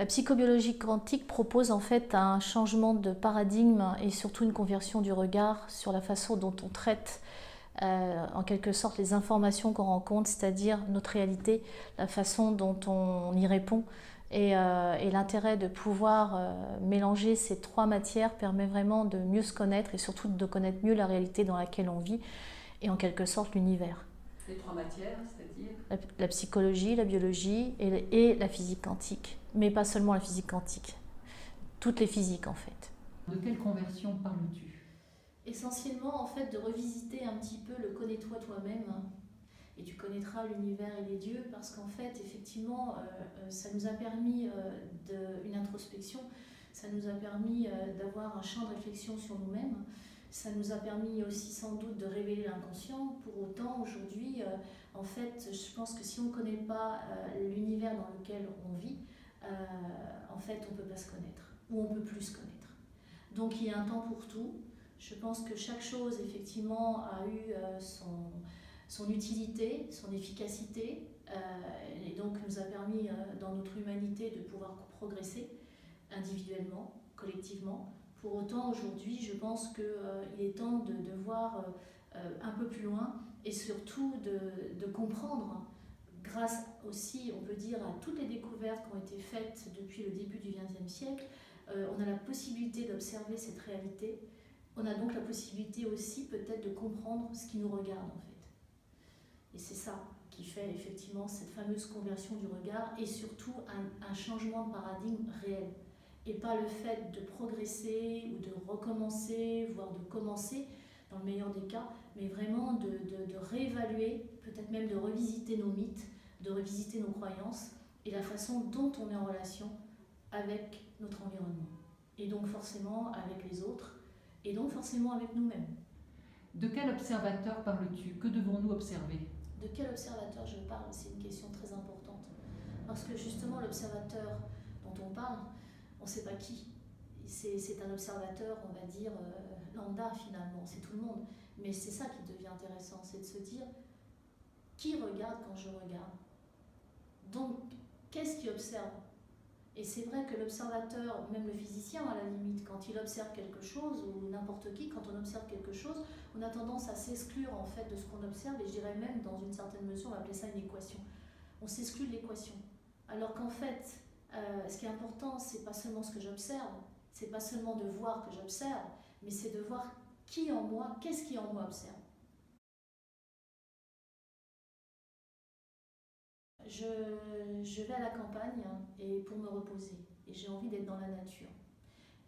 La psychobiologie quantique propose en fait un changement de paradigme et surtout une conversion du regard sur la façon dont on traite en quelque sorte les informations qu'on rencontre, c'est-à-dire notre réalité, la façon dont on y répond. Et l'intérêt de pouvoir mélanger ces trois matières permet vraiment de mieux se connaître et surtout de connaître mieux la réalité dans laquelle on vit et en quelque sorte l'univers. Les trois matières, c'est-à-dire la psychologie, la biologie et la physique quantique. Mais pas seulement la physique quantique, toutes les physiques en fait. De quelle conversion parles-tu? Essentiellement en fait de revisiter un petit peu le connais-toi toi-même et tu connaîtras l'univers et les dieux parce qu'en fait effectivement ça nous a permis une introspection, ça nous a permis d'avoir un champ de réflexion sur nous-mêmes, ça nous a permis aussi sans doute de révéler l'inconscient. Pour autant aujourd'hui en fait je pense que si on ne connaît pas l'univers dans lequel on vit, en fait on ne peut pas se connaître ou on ne peut plus se connaître. Donc il y a un temps pour tout. Je pense que chaque chose effectivement a eu son utilité, son efficacité et donc nous a permis dans notre humanité de pouvoir progresser individuellement, collectivement. Pour autant aujourd'hui je pense qu'il est temps de voir un peu plus loin et surtout de comprendre grâce aussi on peut dire à toutes les découvertes qui ont été faites depuis le début du XXe siècle. On a la possibilité d'observer cette réalité. On a donc la possibilité aussi peut-être de comprendre ce qui nous regarde en fait. Et c'est ça qui fait effectivement cette fameuse conversion du regard et surtout un changement de paradigme réel. Et pas le fait de progresser ou de recommencer, voire de commencer dans le meilleur des cas, mais vraiment de réévaluer, peut-être même de revisiter nos mythes, de revisiter nos croyances et la façon dont on est en relation avec notre environnement. Et donc forcément avec les autres, et donc forcément avec nous-mêmes. De quel observateur parles-tu? Que devons-nous observer? De quel observateur je parle? C'est une question très importante. Parce que justement l'observateur dont on parle, on ne sait pas qui. C'est un observateur, on va dire, lambda finalement, c'est tout le monde. Mais c'est ça qui devient intéressant, c'est de se dire qui regarde quand je regarde. Donc, qu'est-ce qui observe? Et c'est vrai que l'observateur, même le physicien à la limite, quand il observe quelque chose, ou n'importe qui, quand on observe quelque chose, on a tendance à s'exclure en fait de ce qu'on observe, et je dirais même dans une certaine mesure, on va appeler ça une équation. On s'exclut de l'équation. Alors qu'en fait, ce qui est important, c'est pas seulement ce que j'observe, c'est pas seulement de voir que j'observe, mais c'est de voir qui en moi, qu'est-ce qui en moi observe. Je vais à la campagne et pour me reposer et j'ai envie d'être dans la nature.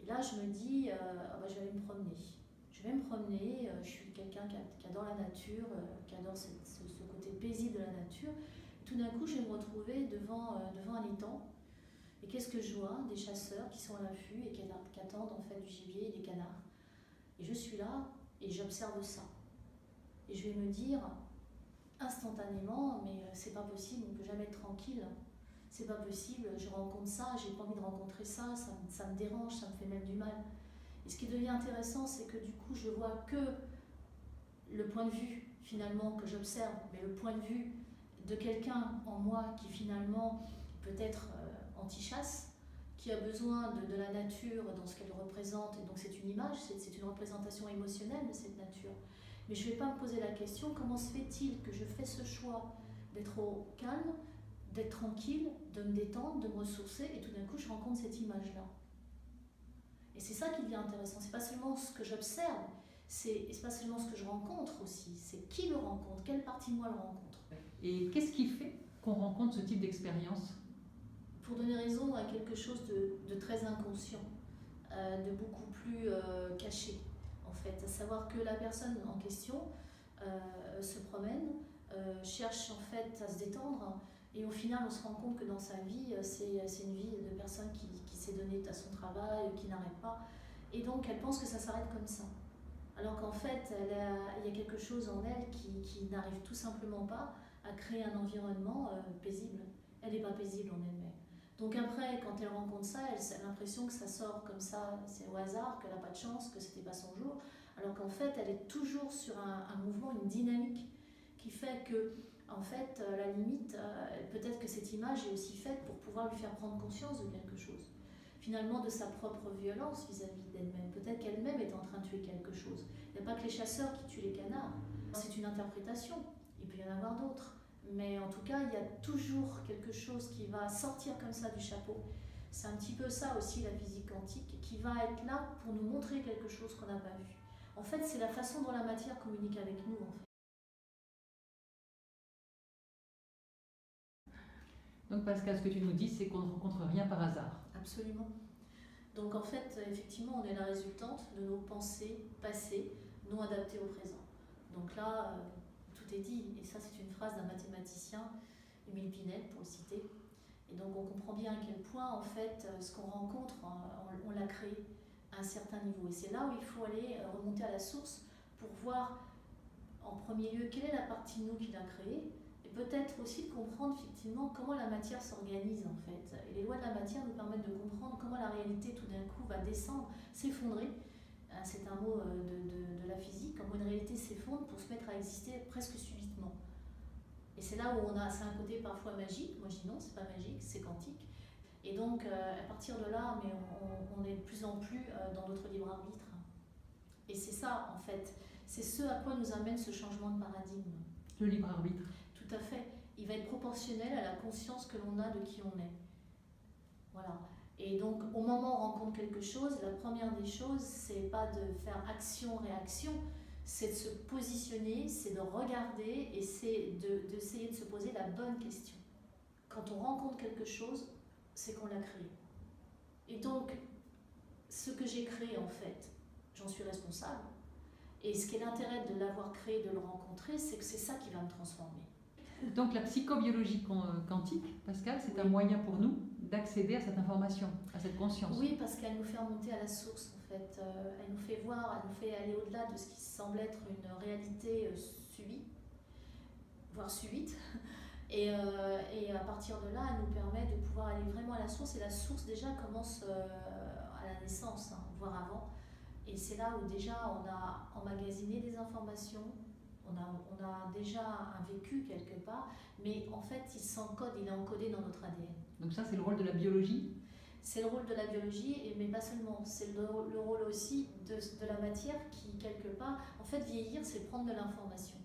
Et là je me dis, je vais aller me promener. Je vais me promener, je suis quelqu'un qui adore la nature, qui adore ce côté paisible de la nature. Et tout d'un coup je vais me retrouver devant un étang. Et qu'est-ce que je vois? Des chasseurs qui sont à l'affût et qui attendent en fait du gibier et des canards. Et je suis là et j'observe ça. Et je vais me dire instantanément, mais c'est pas possible, on peut jamais être tranquille. C'est pas possible, je rencontre ça, j'ai pas envie de rencontrer ça, ça me dérange, ça me fait même du mal. Et ce qui devient intéressant, c'est que du coup, je vois que le point de vue finalement que j'observe, mais le point de vue de quelqu'un en moi qui finalement peut être anti-chasse, qui a besoin de la nature dans ce qu'elle représente, et donc c'est une image, c'est une représentation émotionnelle de cette nature. Mais je ne vais pas me poser la question, comment se fait-il que je fais ce choix d'être au calme, d'être tranquille, de me détendre, de me ressourcer, et tout d'un coup je rencontre cette image-là. Et c'est ça qui devient intéressant, c'est pas seulement ce que j'observe, c'est pas seulement ce que je rencontre aussi, c'est qui le rencontre, quelle partie de moi le rencontre. Et qu'est-ce qui fait qu'on rencontre ce type d'expérience? Pour donner raison à quelque chose de très inconscient, de beaucoup plus caché en fait, à savoir que la personne en question se promène, cherche en fait à se détendre et au final on se rend compte que dans sa vie c'est une vie de personne qui s'est donnée à son travail, qui n'arrête pas et donc elle pense que ça s'arrête comme ça. Alors qu'en fait il y a quelque chose en elle qui n'arrive tout simplement pas à créer un environnement paisible. Elle n'est pas paisible en elle-même. Donc après, quand elle rencontre ça, elle a l'impression que ça sort comme ça, c'est au hasard, qu'elle n'a pas de chance, que c'était pas son jour, alors qu'en fait, elle est toujours sur un mouvement, une dynamique qui fait que En fait, à la limite, peut-être que cette image est aussi faite pour pouvoir lui faire prendre conscience de quelque chose. Finalement, de sa propre violence vis-à-vis d'elle-même. Peut-être qu'elle-même est en train de tuer quelque chose. Il n'y a pas que les chasseurs qui tuent les canards. C'est une interprétation. Il peut y en avoir d'autres. Mais en tout cas, il y a toujours quelque chose qui va sortir comme ça du chapeau. C'est un petit peu ça aussi la physique quantique, qui va être là pour nous montrer quelque chose qu'on n'a pas vu. En fait, c'est la façon dont la matière communique avec nous, en fait. Donc Pascal, ce que tu nous dis, c'est qu'on ne rencontre rien par hasard. Absolument. Donc en fait, effectivement, on est la résultante de nos pensées passées, non adaptées au présent. Donc là, tout est dit. Et ça, c'est une phrase d'un mathématicien, Émile Pinel, pour le citer. Et donc on comprend bien à quel point, en fait, ce qu'on rencontre, on l'a créé à un certain niveau. Et c'est là où il faut aller remonter à la source pour voir, en premier lieu, quelle est la partie de nous qui l'a créé, et peut-être aussi de comprendre effectivement comment la matière s'organise, en fait. Et les lois de la matière nous permettent de comprendre comment la réalité, tout d'un coup, va descendre, s'effondrer. C'est un mot de la physique, comment une réalité s'effondre pour se mettre à exister presque subitement. Et c'est là où c'est un côté parfois magique. Moi je dis non, c'est pas magique, c'est quantique. Et donc à partir de là, mais on est de plus en plus dans notre libre arbitre. Et c'est ça en fait, c'est ce à quoi nous amène ce changement de paradigme. Le libre arbitre. Tout à fait. Il va être proportionnel à la conscience que l'on a de qui on est. Voilà. Et donc au moment où on rencontre quelque chose, la première des choses, c'est pas de faire action-réaction, c'est de se positionner, c'est de regarder et c'est d'essayer de se poser la bonne question. Quand on rencontre quelque chose, c'est qu'on l'a créé. Et donc, ce que j'ai créé, en fait, j'en suis responsable. Et ce qui est l'intérêt de l'avoir créé, de le rencontrer, c'est que c'est ça qui va me transformer. Donc la psychobiologie quantique, Pascal, c'est un Oui. moyen pour nous d'accéder à cette information, à cette conscience. Oui, parce qu'elle nous fait remonter à la source, en fait. Elle nous fait voir, elle nous fait aller au-delà de ce qui semble être une réalité subie, voire subite. Et à partir de là, elle nous permet de pouvoir aller vraiment à la source. Et la source, déjà, commence à la naissance, hein, voire avant. Et c'est là où déjà on a emmagasiné des informations, on a déjà un vécu quelque part, mais en fait il s'encode, il est encodé dans notre ADN. Donc ça, c'est le rôle de la biologie. C'est le rôle de la biologie, mais pas seulement. C'est le rôle aussi de la matière qui, quelque part, en fait, vieillir, c'est prendre de l'information.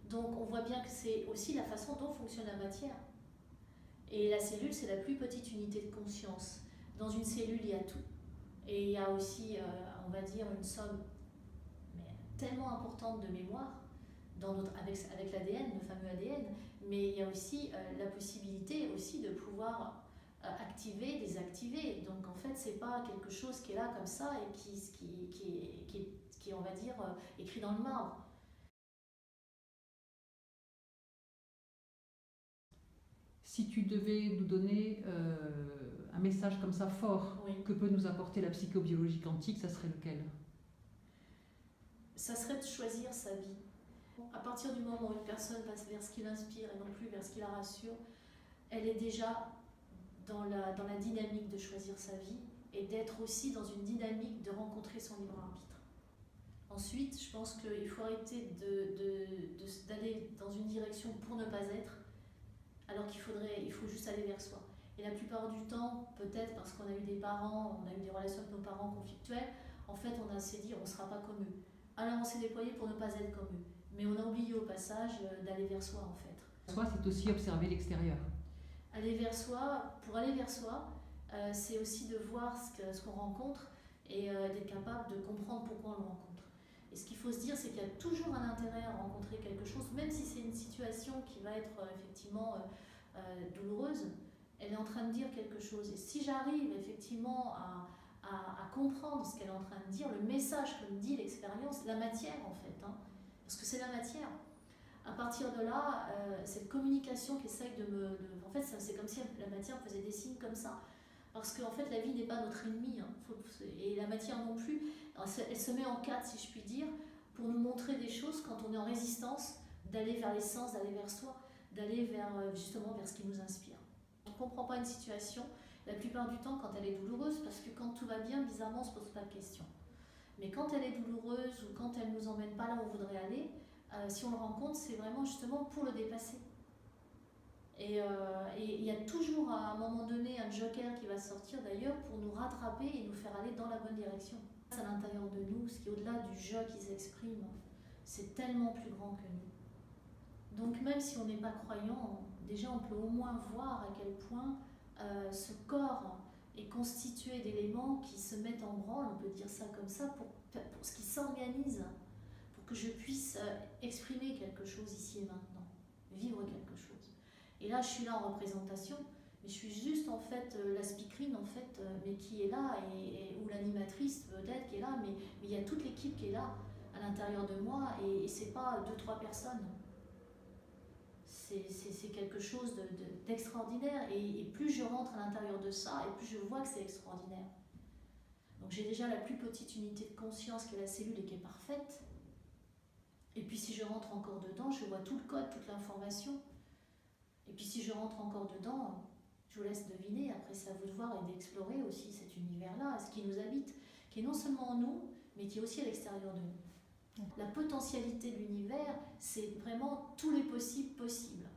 Donc on voit bien que c'est aussi la façon dont fonctionne la matière. Et la cellule, c'est la plus petite unité de conscience. Dans une cellule, il y a tout. Et il y a aussi, on va dire, une somme tellement importante de mémoire avec l'ADN, le fameux ADN, mais il y a aussi la possibilité aussi de pouvoir activer, désactiver. Donc en fait, c'est pas quelque chose qui est là comme ça et qui on va dire, écrit dans le marbre. Si tu devais nous donner un message comme ça fort, Oui. que peut nous apporter la psychobiologie quantique, ça serait lequel? Ça serait de choisir sa vie. À partir du moment où une personne passe vers ce qui l'inspire et non plus vers ce qui la rassure, elle est déjà dans la dynamique de choisir sa vie et d'être aussi dans une dynamique de rencontrer son libre arbitre. Ensuite, je pense qu'il faut arrêter d'aller dans une direction pour ne pas être, alors il faut juste aller vers soi. Et la plupart du temps, peut-être parce qu'on a eu des parents, on a eu des relations avec nos parents conflictuelles, en fait on s'est dit on ne sera pas comme eux. Alors on s'est déployé pour ne pas être comme eux. Mais on a oublié au passage d'aller vers soi en fait. Soi, c'est aussi observer l'extérieur. Pour aller vers soi, c'est aussi de voir ce qu'on rencontre et d'être capable de comprendre pourquoi on le rencontre. Et ce qu'il faut se dire, c'est qu'il y a toujours un intérêt à rencontrer quelque chose, même si c'est une situation qui va être effectivement douloureuse, elle est en train de dire quelque chose. Et si j'arrive effectivement à comprendre ce qu'elle est en train de dire, le message que me dit l'expérience, la matière en fait, hein, parce que c'est la matière. À partir de là, cette communication qui essaye en fait, c'est comme si la matière faisait des signes comme ça. Parce qu'en fait, la vie n'est pas notre ennemi, hein, et la matière non plus. Elle se met en quatre, si je puis dire, pour nous montrer des choses quand on est en résistance, d'aller vers l'essence, d'aller vers soi, d'aller justement vers ce qui nous inspire. On ne comprend pas une situation, la plupart du temps, quand elle est douloureuse, parce que quand tout va bien, bizarrement, on ne se pose pas de questions. Mais quand elle est douloureuse ou quand elle ne nous emmène pas là où on voudrait aller, si on le rencontre, c'est vraiment justement pour le dépasser. Et il y a toujours à un moment donné un joker qui va sortir d'ailleurs pour nous rattraper et nous faire aller dans la bonne direction. À l'intérieur de nous, ce qui est au-delà du jeu qu'ils expriment, c'est tellement plus grand que nous. Donc même si on n'est pas croyant, déjà on peut au moins voir à quel point ce corps est constitué d'éléments qui se mettent en branle, on peut dire ça comme ça, pour ce qui s'organise, pour que je puisse exprimer quelque chose ici et maintenant, vivre quelque chose. Et là, je suis là en représentation, mais je suis juste en fait la speakerine en fait, mais qui est là, ou l'animatrice peut-être qui est là, mais il y a toute l'équipe qui est là à l'intérieur de moi, et c'est pas 2-3 personnes. C'est quelque chose d'extraordinaire, et plus je rentre à l'intérieur de ça, et plus je vois que c'est extraordinaire. Donc j'ai déjà la plus petite unité de conscience qui est la cellule et qui est parfaite. Et puis si je rentre encore dedans, je vois tout le code, toute l'information. Et puis si je rentre encore dedans, je vous laisse deviner, après c'est à vous de voir et d'explorer aussi cet univers-là, ce qui nous habite, qui est non seulement en nous, mais qui est aussi à l'extérieur de nous. La potentialité de l'univers, c'est vraiment tous les possibles possibles.